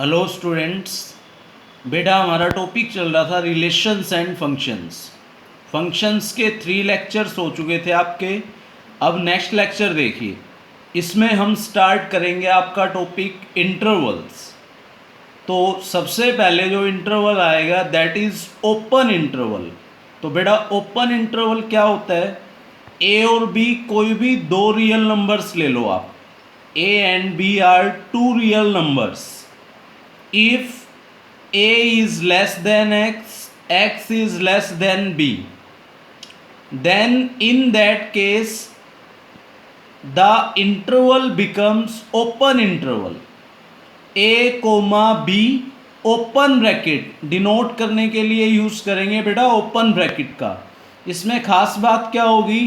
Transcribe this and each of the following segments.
Hello students. बेटा हमारा topic चल रहा था रिलेशंस एंड फंक्शंस। फंक्शंस के 3 लेक्चर्स हो चुके थे आपके। अब नेक्स्ट लेक्चर देखिए, इसमें हम स्टार्ट करेंगे आपका टॉपिक इंटरवल्स। तो सबसे पहले जो इंटरवल आएगा दैट इज़ ओपन इंटरवल। तो बेटा ओपन इंटरवल क्या होता है? ए और बी कोई भी दो रियल नंबर्स ले लो आप। A and b are two real numbers. If a is less than x, x is less than b, then in that case the interval becomes open interval. a comma b open bracket denote करने के लिए use करेंगे बेटा open bracket का। इसमें खास बात क्या होगी?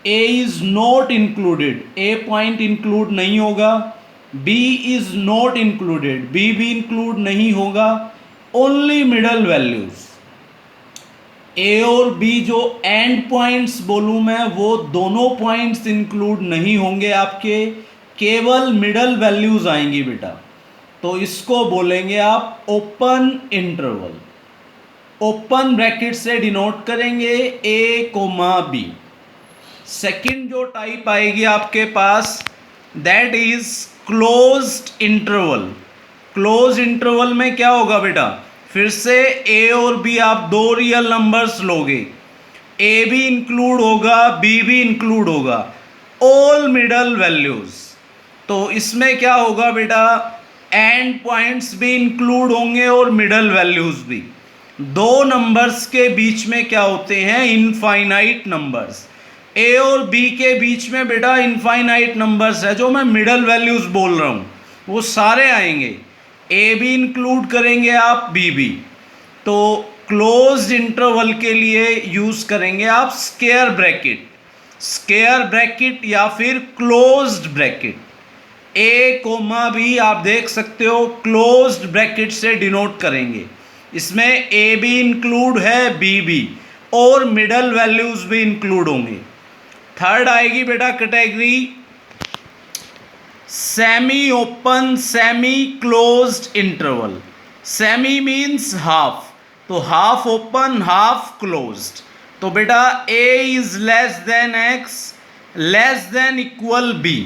a is not included, a point include नहीं होगा। b is not included, b भी इंक्लूड नहीं होगा। ओनली मिडल वैल्यूज ए और बी जो एंड पॉइंट्स बोलूँ मैं, वो दोनों पॉइंट्स इंक्लूड नहीं होंगे आपके, केवल मिडल वैल्यूज आएंगी बेटा। तो इसको बोलेंगे आप ओपन इंटरवल। ओपन ब्रैकेट से डिनोट करेंगे ए कोमा बी। सेकंड जो टाइप आएगी आपके पास that is closed interval. Close interval में क्या होगा बेटा? फिर से ए और बी आप दो रियल नंबर्स लोगे, ए भी इंक्लूड होगा बी भी इंक्लूड होगा, ऑल मिडल वैल्यूज। तो इसमें क्या होगा बेटा? एंड पॉइंट्स भी इंक्लूड होंगे और मिडल वैल्यूज भी। दो नंबर्स के बीच में क्या होते हैं? Infinite numbers. ए और बी के बीच में बेटा इनफाइनाइट नंबर्स है, जो मैं मिडल वैल्यूज बोल रहा हूँ वो सारे आएंगे। ए भी इंक्लूड करेंगे आप, बी भी। तो क्लोज्ड इंटरवल के लिए यूज करेंगे आप स्क्वायर ब्रैकेट, स्क्वायर ब्रैकेट या फिर क्लोज्ड ब्रैकेट। ए कोमा बी आप देख सकते हो क्लोज्ड ब्रैकेट से डिनोट करेंगे। इसमें ए भी इंक्लूड है, बी भी, और मिडल वैल्यूज भी इंक्लूड होंगे। थर्ड आएगी बेटा category semi open semi closed interval. Semi means half, तो हाफ ओपन हाफ क्लोज्ड। तो बेटा A is less than X less than equal B.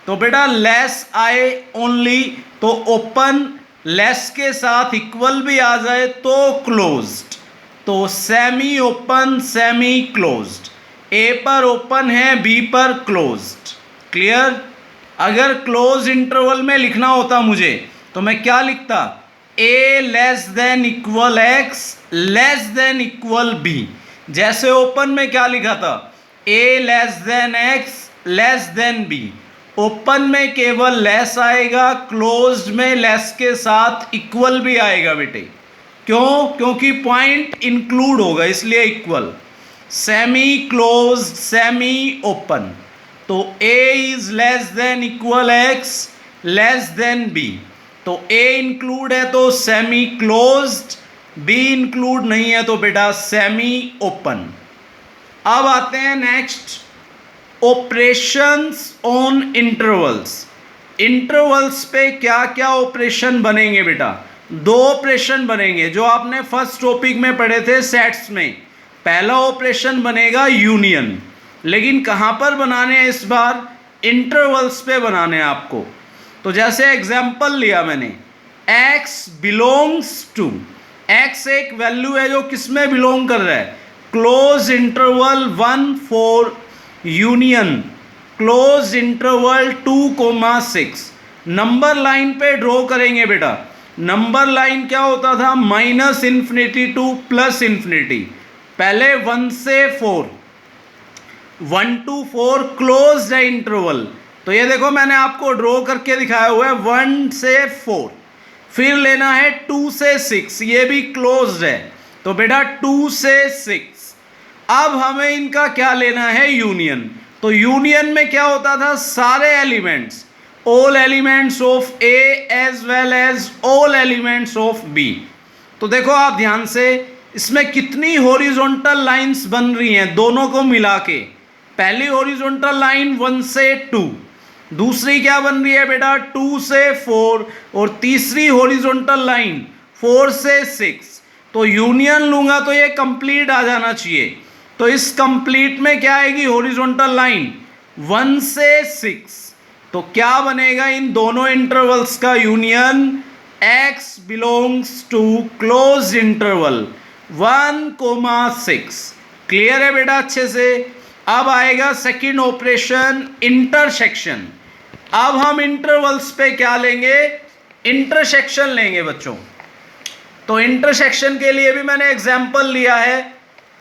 तो बेटा लेस आए ओनली तो ओपन, लेस के साथ इक्वल भी आ जाए तो क्लोज्ड। तो semi open semi closed. A पर ओपन है, बी पर क्लोज्ड। क्लियर? अगर क्लोज इंटरवल में लिखना होता मुझे तो मैं क्या लिखता? A less than equal X less than equal B. जैसे ओपन में क्या लिखा था? A less than X less than B. Open में केवल लेस आएगा, क्लोज्ड में लेस के साथ इक्वल भी आएगा बेटे। क्यों? क्योंकि पॉइंट इंक्लूड होगा इसलिए equal. Semi closed semi open. तो a is less than equal x less than b। तो a इंक्लूड है तो सेमी क्लोज्ड, b इंक्लूड नहीं है तो बेटा सेमी ओपन। अब आते हैं next, operations on intervals. Intervals पे क्या क्या ऑपरेशन बनेंगे बेटा? दो ऑपरेशन बनेंगे जो आपने फर्स्ट टॉपिक में पढ़े थे सेट्स में। पहला ऑपरेशन बनेगा यूनियन, लेकिन कहाँ पर बनाने हैं इस बार? इंटरवल्स पे बनाने हैं आपको। तो जैसे एग्जाम्पल लिया मैंने, x बिलोंग्स टू, x एक वैल्यू है जो किस में बिलोंग कर रहा है? Close interval 1 4 union close interval 2,6। Number line पे ड्रॉ करेंगे बेटा। नंबर लाइन क्या होता था? Minus infinity two plus infinity. पहले 1 से 4, 1 to 4 क्लोज है इंटरवल। तो ये देखो मैंने आपको ड्रॉ करके दिखाया हुआ है 1 से 4। फिर लेना है 2 से 6, ये भी क्लोज है। तो बेटा 2 से 6। अब हमें इनका क्या लेना है? यूनियन। तो यूनियन में क्या होता था? सारे elements, all elements of a as well as all elements of b. तो देखो आप ध्यान से, इसमें कितनी हॉरिजॉन्टल लाइंस बन रही हैं दोनों को मिला के। पहली हॉरिजॉन्टल लाइन 1 से 2, दूसरी क्या बन रही है बेटा 2 से 4, और तीसरी हॉरिजॉन्टल लाइन 4 से 6। तो यूनियन लूंगा तो ये कंप्लीट आ जाना चाहिए। तो इस कंप्लीट में क्या आएगी हॉरिजॉन्टल लाइन 1 से 6। तो क्या बनेगा इन दोनों इंटरवल्स का union, x belongs to close interval 1,6। Clear है बेटा अच्छे से। अब आएगा सेकंड ऑपरेशन इंटरसेक्शन। अब हम इंटरवल्स पे क्या लेंगे, इंटरसेक्शन लेंगे बच्चों। तो इंटरसेक्शन के लिए भी मैंने एग्जांपल लिया है,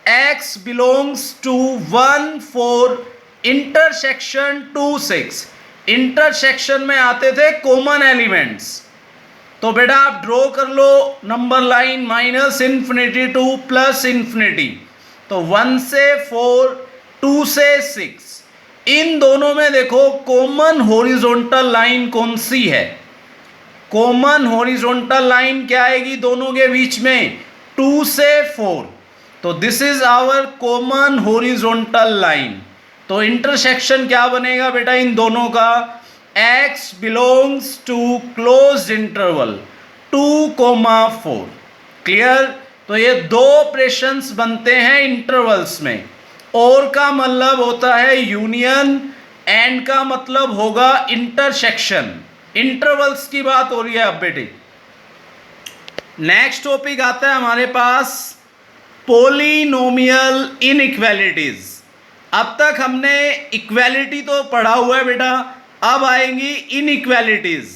x belongs to 1 4 intersection 2 6। Intersection में आते थे कॉमन एलिमेंट्स। तो बेटा आप ड्रॉ कर लो number line -infinity to +infinity. तो 1 से 4, 2 से 6, इन दोनों में देखो कॉमन हॉरिजॉन्टल लाइन कौन सी है। कॉमन हॉरिजॉन्टल लाइन क्या आएगी दोनों के बीच में 2 से 4। तो this is our common horizontal line. तो इंटरसेक्शन क्या बनेगा बेटा इन दोनों का, x belongs to close interval 2,4। Clear. तो ये दो ऑपरेशंस बनते हैं इंटरवल्स में। और का मतलब होता है यूनियन, एंड का मतलब होगा इंटरसेक्शन। इंटरवल्स की बात हो रही है अब बेटे। नेक्स्ट टॉपिक आता है हमारे पास पॉलिनोमियल इनइक्वालिटीज। अब तक हमने इक्वालिटी तो पढ़ा हुआ है बेटा, अब आएंगी इनइक्वालिटीज,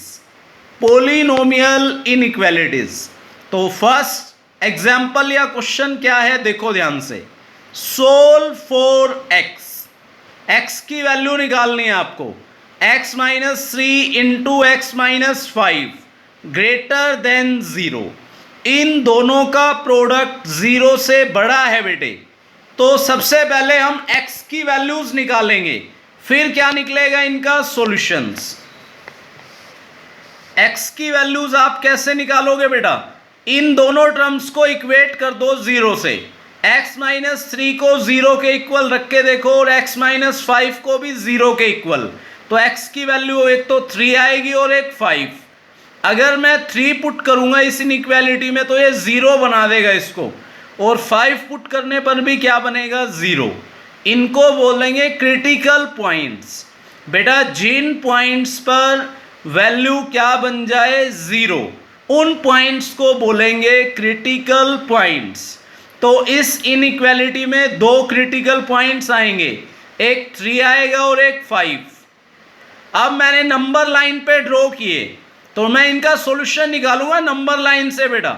पॉलिनोमियल इनइक्वालिटीज। तो फर्स्ट एग्जांपल या क्वेश्चन क्या है देखो ध्यान से, सोल्व फॉर x की वैल्यू निकालनी है आपको, x - 3 into x - 5 greater than 0। इन दोनों का प्रोडक्ट 0 से बड़ा है बेटे। तो सबसे पहले हम x की वैल्यूज निकालेंगे, फिर क्या निकलेगा इनका सॉल्यूशंस। x की वैल्यूज आप कैसे निकालोगे बेटा, इन दोनों टर्म्स को इक्वेट कर दो 0 से। x - 3 को 0 के इक्वल रख के देखो और x - 5 को भी 0 के इक्वल। तो x की वैल्यू एक तो 3 आएगी और एक 5। अगर मैं 3 पुट करूंगा इस इनइक्वालिटी में तो ये 0 बना देगा इसको, और 5 पुट करने पर भी क्या बनेगा 0। इनको बोलेंगे क्रिटिकल पॉइंट्स। बेटा जिन पॉइंट्स पर वैल्यू क्या बन जाए 0, उन पॉइंट्स को बोलेंगे क्रिटिकल पॉइंट्स। तो इस इनइक्वालिटी में दो क्रिटिकल पॉइंट्स आएंगे, एक 3 आएगा और एक 5। अब मैंने नंबर लाइन पे ड्रॉ किए तो मैं इनका सॉल्यूशन निकालूंगा नंबर लाइन से बेटा,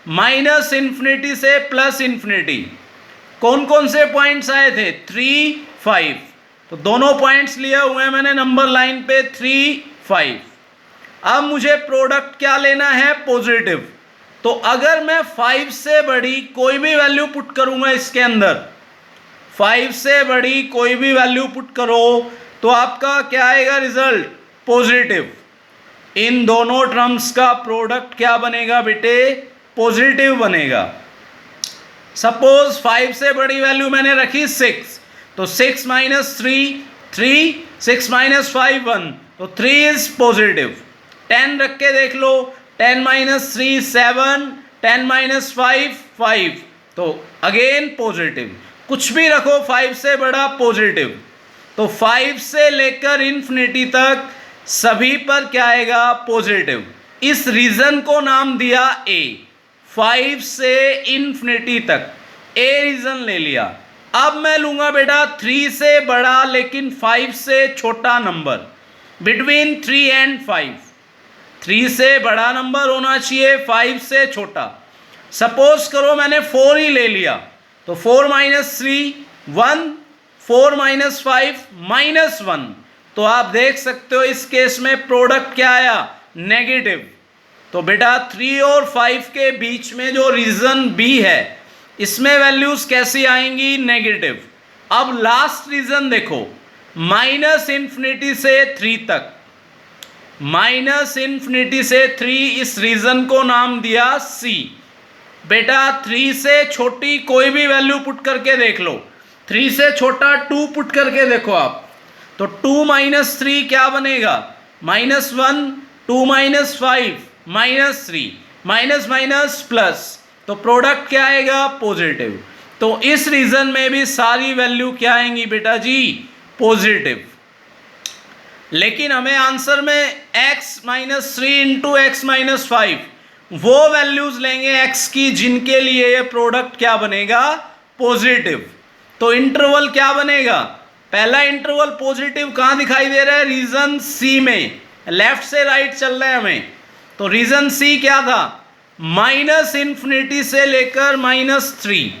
-इन्फिनिटी से +इन्फिनिटी। कौन कौन से पॉइंट्स आए थे 3 5। तो दोनों पॉइंट्स लिए हुए हैं मैंने नंबर लाइन पे 3 5। अब मुझे प्रोडक्ट क्या लेना है पॉजिटिव। तो अगर मैं 5 से बड़ी कोई भी वैल्यू पुट करूंगा इसके अंदर, 5 से बड़ी कोई भी वैल्यू पुट करो तो आपका क्या आएगा रिजल्ट पॉजिटिव। इन दोनों टर्म्स का प्रोडक्ट क्या बनेगा बेटे पॉजिटिव बनेगा। सपोज 5 से बड़ी वैल्यू मैंने रखी 6, तो 6 - 3 3, 6 - 5 1, तो 3 इज पॉजिटिव। 10 रख के देख लो, 10 - 3 7, 10 - 5 5, तो अगेन पॉजिटिव। कुछ भी रखो 5 से बड़ा पॉजिटिव। तो 5 से लेकर इन्फिनिटी तक सभी पर क्या आएगा पॉजिटिव। इस रीजन को नाम दिया ए, 5 से इन्फिनिटी तक ए रीजन ले लिया। अब मैं लूंगा बेटा 3 से बड़ा लेकिन 5 से छोटा नंबर, बिटवीन 3 एंड 5। 3 से बड़ा नंबर होना चाहिए, 5 से छोटा। सपोज करो मैंने 4 ही ले लिया, तो 4 - 3 1, 4 - 5 -1। तो आप देख सकते हो इस केस में प्रोडक्ट क्या आया नेगेटिव। तो बेटा 3 और 5 के बीच में जो रीजन बी है इसमें वैल्यूज कैसी आएंगी नेगेटिव। अब लास्ट रीजन देखो, -इन्फिनिटी से 3 तक, -इन्फिनिटी से 3, इस रीजन को नाम दिया सी। बेटा 3 से छोटी कोई भी वैल्यू पुट करके देख लो, 3 से छोटा 2 पुट करके देखो आप, तो 2 माइनस 3 क्या बनेगा, -1, 2 माइनस 5 -3, माइनस माइनस प्लस, तो प्रोडक्ट क्या आएगा, पॉजिटिव। तो इस रीजन में भी सारी वैल्यू क्या आएंगी बेटा जी, पॉजिटिव। लेकिन हमें आंसर में x-3 इंटू x-5 वो वैल्यूज लेंगे x की जिनके लिए ये प्रोडक्ट क्या बनेगा, पॉजिटिव। तो इंटरवल क्या बनेगा, पहला इंटरवल पॉजिटिव कहां दिखाई दे रहा है, रीजन सी में, लेफ्ट से राइट चल रहा है हमें। तो रीजन सी क्या था, -∞ से लेकर -3।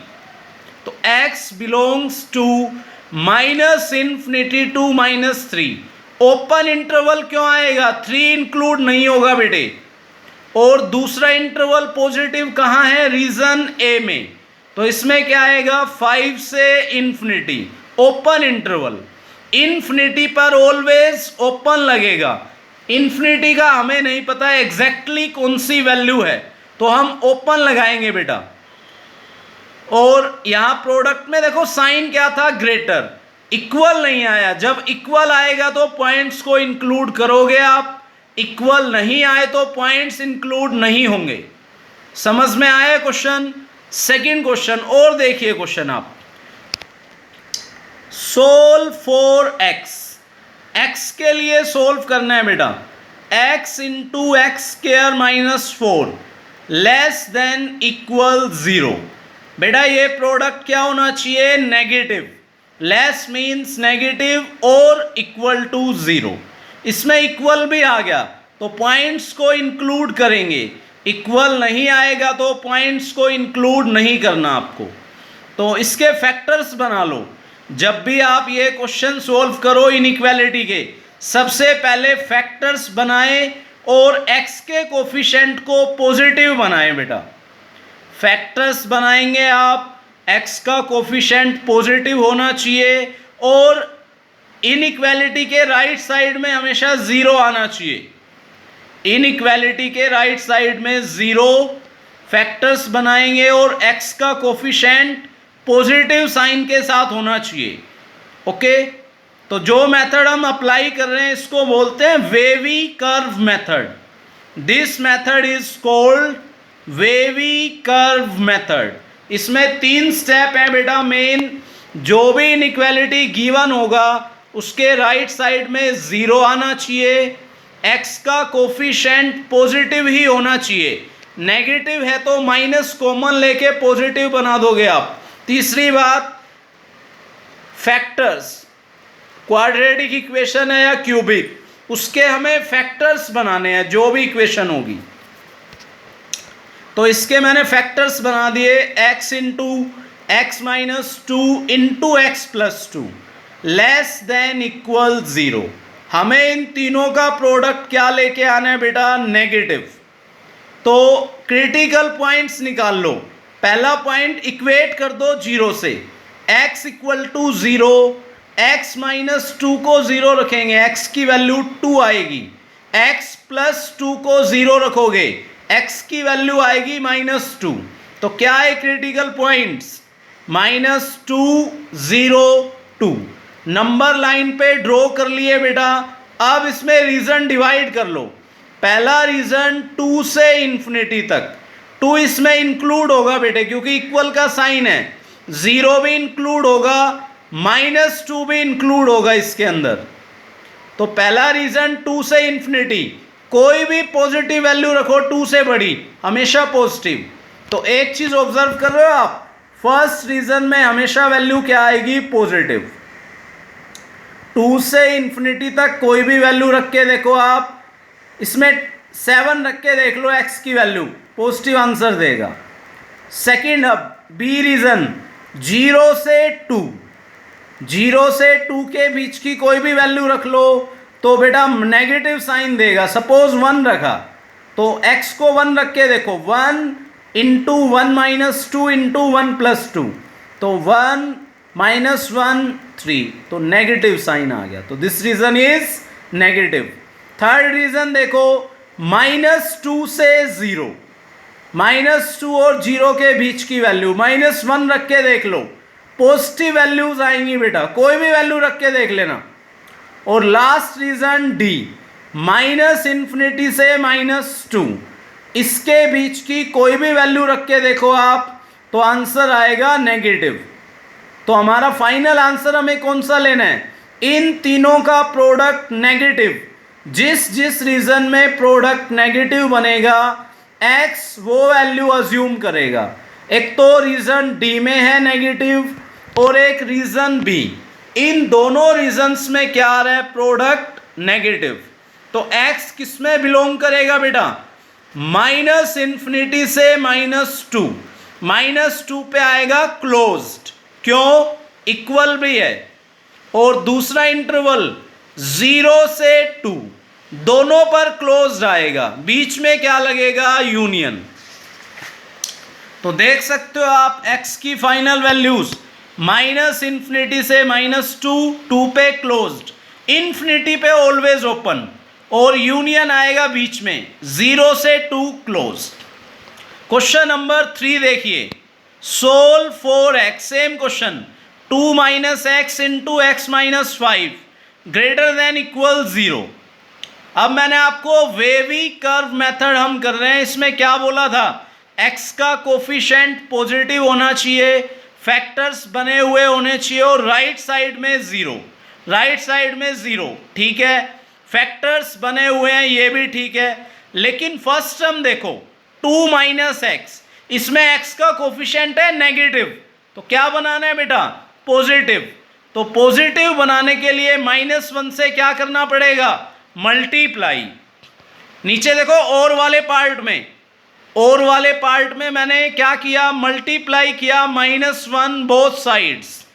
तो x belongs to -∞ to -3। Open interval क्यों आएगा, 3 इंक्लूड नहीं होगा बेटे। और दूसरा इंटरवल पॉजिटिव कहां है, रीजन ए में। तो इसमें क्या आएगा, 5 से ∞, ओपन इंटरवल। इन्फिनिटी पर ऑलवेज ओपन लगेगा। इन्फिनिटी का हमें नहीं पता एग्जैक्टली कौन सी वैल्यू है, तो हम ओपन लगाएंगे बेटा। और यहां प्रोडक्ट में देखो साइन क्या था, ग्रेटर, इक्वल नहीं आया। जब इक्वल आएगा तो पॉइंट्स को इंक्लूड करोगे आप, इक्वल नहीं आए तो पॉइंट्स इंक्लूड नहीं होंगे। समझ में आया क्वेश्चन। सेकंड क्वेश्चन और देखिए क्वेश्चन आप, सोल्व फॉर एक्स के लिए सोल्व करना है बेटा। x into x square -4 less than equal 0। बेटा ये प्रोडक्ट क्या होना चाहिए, नेगेटिव। लेस मीन्स नेगेटिव और इक्वल टू 0। इसमें इक्वल भी आ गया तो पॉइंट्स को इंक्लूड करेंगे, इक्वल नहीं आएगा तो पॉइंट्स को इंक्लूड नहीं करना आपको। तो इसके फैक्टर्स बना लो। जब भी आप ये क्वेश्चन सोल्व करो इनइक्वालिटी के, सबसे पहले फैक्टर्स बनाएं और x के कोफिशिएंट को पॉजिटिव बनाएं बेटा। फैक्टर्स बनाएंगे आप, x का कोफिशिएंट पॉजिटिव होना चाहिए और इनइक्वालिटी के राइट साइड में हमेशा 0 आना चाहिए। इनइक्वालिटी के राइट साइड में 0 फैक्टर्स बनाएंगे और x का कोफिशिएंट पॉजिटिव साइन के साथ होना चाहिए। ओके, तो जो मेथड हम अप्लाई कर रहे हैं इसको बोलते हैं wavy curve method. This method is called wavy curve method. इसमें 3 स्टेप है बेटा मेन। जो भी इनइक्वालिटी गिवन होगा उसके राइट साइड में 0 आना चाहिए, x का कोफिशिएंट पॉजिटिव ही होना चाहिए। नेगेटिव है तो माइनस कॉमन लेके पॉजिटिव बना दोगे आप। तीसरी बात, फैक्टर्स, क्वाड्रेटिक इक्वेशन है या क्यूबिक, उसके हमें फैक्टर्स बनाने हैं जो भी इक्वेशन होगी। तो इसके मैंने फैक्टर्स बना दिए, x into x-2 into x+2 less than equal 0। हमें इन तीनों का प्रोडक्ट क्या लेके आना है बेटा, नेगेटिव। तो क्रिटिकल पॉइंट्स निकाल लो। पहला पॉइंट इक्वेट कर दो 0 से, x इक्वल टू 0, x-2 को 0 रखेंगे, x की वैल्यू 2 आएगी। x+2 को 0 रखोगे, x की वैल्यू आएगी -2। तो क्या है क्रिटिकल पॉइंट्स, -2, 0, 2। नंबर लाइन पे ड्रॉ कर लिए बेटा। अब इसमें रीजन डिवाइड कर लो। पहला रीजन 2 से इन्फिनिटी तक, 2 इसमें इंक्लूड होगा बेटे क्योंकि इक्वल का साइन है, 0 भी इंक्लूड होगा, -2 भी इंक्लूड होगा इसके अंदर। तो पहला रीजन 2 से इन्फिनिटी, कोई भी पॉजिटिव वैल्यू रखो 2 से बड़ी, हमेशा पॉजिटिव। तो एक चीज ऑब्जर्व कर रहे हो आप, फर्स्ट रीजन में हमेशा वैल्यू क्या आएगी, पॉजिटिव। 2 से इन्फिनिटी तक कोई भी वैल्यू रख के देखो आप, इसमें 7 रख के देख लो, x की वैल्यू पॉजिटिव आंसर देगा। सेकंड, अब बी रीजन 0 से 2, 0 से 2 के बीच की कोई भी वैल्यू रख लो तो बेटा नेगेटिव साइन देगा। सपोज 1 रखा तो x को 1 रख के देखो, 1 इंटू 1 - 2 इंटू 1+2, तो 1 - 1 3, तो नेगेटिव साइन आ गया। तो this region is negative. Third region देखो, -2 से 0, -2 और 0 के बीच की वैल्यू, -1 रख के देख लो, पॉजिटिव वैल्यूज आएंगी बेटा, कोई भी वैल्यू रख के देख लेना। और लास्ट रीजन डी, -∞ से -2, इसके बीच की कोई भी वैल्यू रख के देखो आप तो आंसर आएगा नेगेटिव। तो हमारा फाइनल आंसर हमें कौन सा लेना है, इन तीनों का प्रोडक्ट नेगेटिव। जिस जिस रीजन में प्रोडक्ट नेगेटिव बनेगा एक्स वो वैल्यू अज्यूम करेगा। एक तो रीजन डी में है नेगेटिव और एक रीजन बी, इन दोनों रीजन्स में क्या आ रहा है, प्रोडक्ट नेगेटिव। तो एक्स किस में बिलोंग करेगा बेटा, -∞ से -2, -2 पे आएगा क्लोज्ड, क्यों, इक्वल भी है। और दूसरा इंटरवल 0 से 2, दोनों पर क्लोज्ड आएगा, बीच में क्या लगेगा, यूनियन। तो देख सकते हो आप x की फाइनल वैल्यूज, -∞ से -2, 2 पे क्लोज्ड, इन्फिनिटी पे ऑलवेज ओपन, और यूनियन आएगा बीच में 0 से 2 क्लोज्ड। क्वेश्चन नंबर 3 देखिए, solve for x, same question, 2 - x into x - 5 greater than equal 0। अब मैंने आपको वेवी कर्व मेथड हम कर रहे हैं, इसमें क्या बोला था, x का कोफिशिएंट पॉजिटिव होना चाहिए, फैक्टर्स बने हुए होने चाहिए और राइट साइड में 0, राइट साइड में 0, ठीक है, फैक्टर्स बने हुए हैं ये भी ठीक है। लेकिन फर्स्ट टर्म देखो 2 - x, इसमें x का कोफिशिएंट है नेगेटिव, तो क्या बनाना है बेटा, पॉजिटिव। तो पॉजिटिव बनाने के लिए -1 से क्या करना पड़ेगा, मल्टीप्लाई। नीचे देखो और वाले पार्ट में मैंने क्या किया, मल्टीप्लाई किया -1 बोथ साइड्स।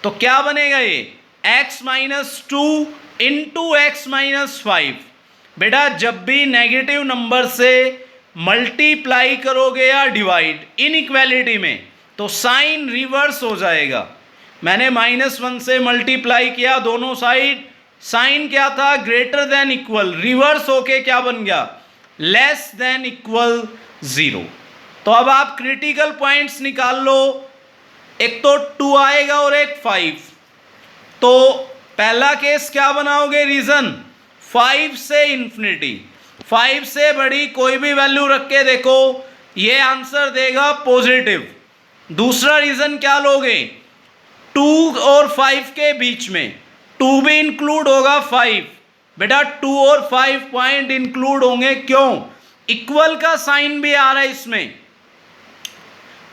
तो क्या बनेगा ये, x - 2 इंटू x - 5। बेटा जब भी नेगेटिव नंबर से मल्टीप्लाई करोगे या डिवाइड इनइक्वालिटी में तो साइन रिवर्स हो जाएगा। मैंने -1 से मल्टीप्लाई किया दोनों साइड, साइन क्या था, ग्रेटर देन इक्वल, रिवर्स होके क्या बन गया, लेस देन इक्वल 0। तो अब आप क्रिटिकल पॉइंट्स निकाल लो, एक तो 2 आएगा और एक 5। तो पहला केस क्या बनाओगे, रीजन 5 से इन्फिनिटी, 5 से बड़ी कोई भी वैल्यू रख के देखो, ये आंसर देगा पॉजिटिव। दूसरा रीजन क्या लोगे, 2 और 5 के बीच में, 2 भी इंक्लूड होगा 5, बेटा 2 और 5 पॉइंट इंक्लूड होंगे, क्यों, इक्वल का साइन भी आ रहा है इसमें।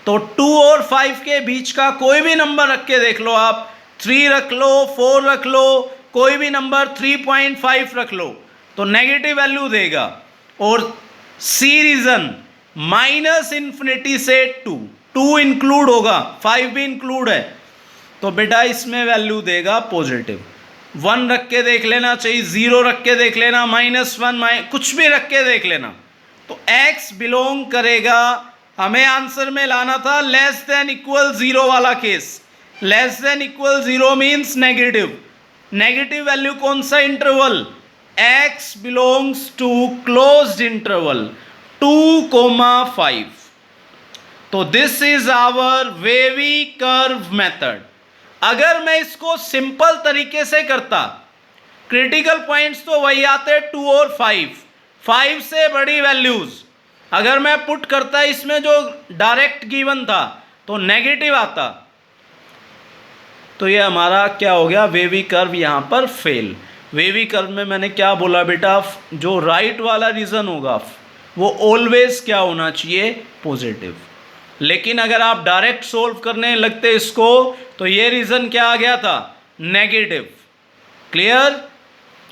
तो 2 और 5 के बीच का कोई भी नंबर रख के देख लो आप, 3 रख लो, 4 रख लो, कोई भी नंबर 3.5 रख लो तो नेगेटिव वैल्यू देगा। और सी रीजन -∞ से 2 इंक्लूड होगा, 5 भी इंक्लूड है, तो बेटा इसमें वैल्यू देगा पॉजिटिव। 1 रख के देख लेना चाहिए, 0 रख के देख लेना, -1 कुछ भी रख के देख लेना। तो x बिलोंग करेगा, हमें आंसर में लाना था लेस देन इक्वल 0 वाला केस। Less than equal 0 means negative, negative value कौन सा interval, x belongs to closed interval 2,5। तो this is our wavy curve method. अगर मैं इसको सिंपल तरीके से करता, क्रिटिकल पॉइंट्स तो वही आते 2 और 5 से बड़ी वैल्यूज, अगर मैं पुट करता इसमें जो डायरेक्ट गिवन था तो नेगेटिव आता, तो ये हमारा क्या हो गया, वेवी कर्व यहाँ पर फेल। वेवी कर्व में मैंने क्या बोला बेटा, जो राइट वाला रीजन होगा वो ऑलवेज क्या होना चाहिए, पॉजिटिव। लेकिन अगर आप डायरेक्ट सोल्व करने लगते इसको तो ये रीजन क्या आ गया था, नेगेटिव। क्लियर,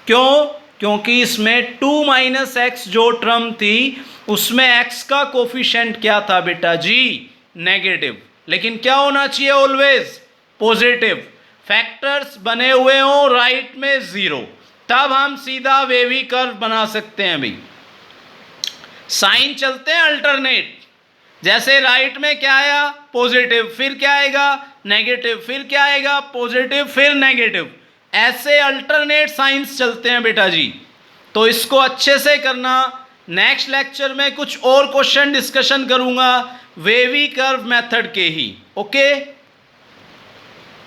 क्यों, क्योंकि इसमें 2 - x जो टर्म थी उसमें x का कोफिशिएंट क्या था बेटा जी, नेगेटिव। लेकिन क्या होना चाहिए, ऑलवेज पॉजिटिव, फैक्टर्स बने हुए हो राइट में 0, तब हम सीधा वेवी कर्व बना सकते हैं। अभी साइन चलते हैं अल्टरनेट, जैसे राइट में क्या आया, पॉजिटिव, फिर क्या आएगा, नेगेटिव, फिर क्या आएगा, पॉजिटिव, फिर नेगेटिव, ऐसे अल्टरनेट साइंस चलते हैं बेटा जी। तो इसको अच्छे से करना। नेक्स्ट लेक्चर में कुछ और क्वेश्चन डिस्कशन करूंगा वेवी कर्व मेथड के ही। ओके।